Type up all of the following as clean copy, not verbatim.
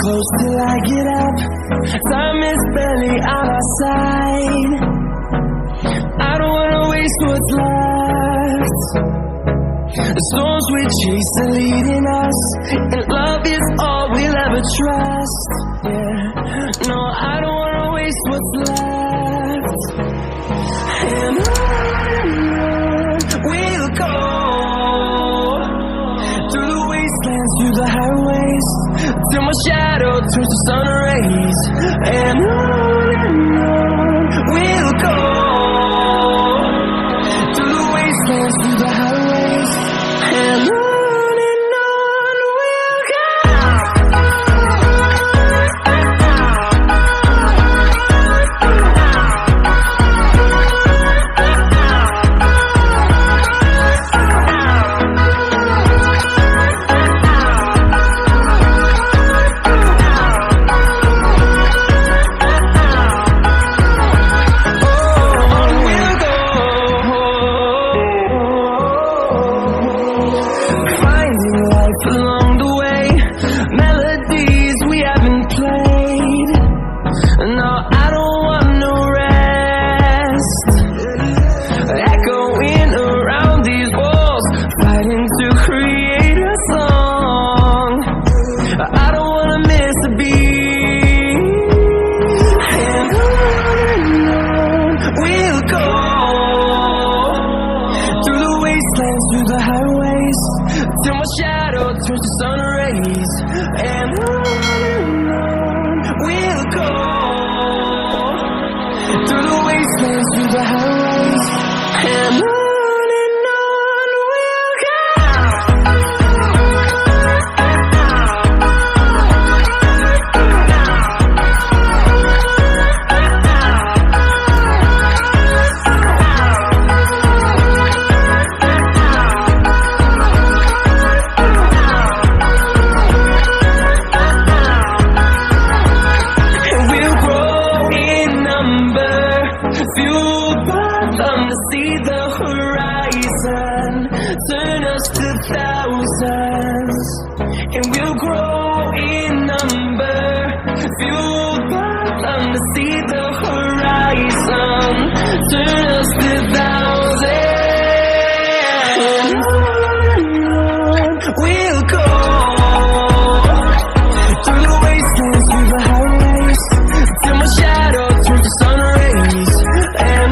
close till I get up. Time is barely on our side. I don't wanna waste what's left. The storms we chase are leading us, and love is all we'll ever trust. Yeah, no, I don't wanna waste what's left. And on we'll go, through the wastelands, through the highways, till my shadow turns to sun rays. And on we'll go, through the wastelands, through the highways, and on we'll go. Through the highways, till my shadow turns to sun rays. And on we'll go, through the wastelands, through the highways, and on we'll go. See the horizon, turn us to thousands, and we'll grow in number, fueled by them to see the horizon, turn us to thousands, and on we'll go, through the wastelands, through the highways, till my shadow turns to sun rays. And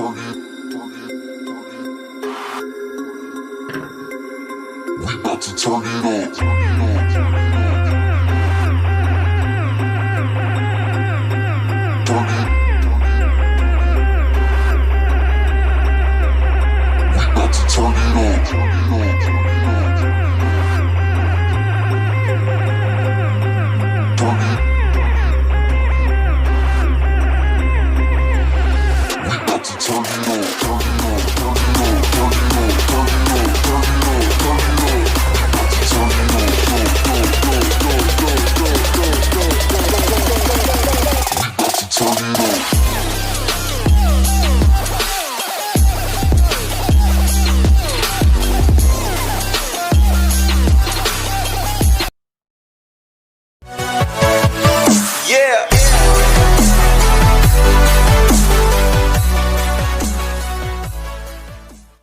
We about to turn it up.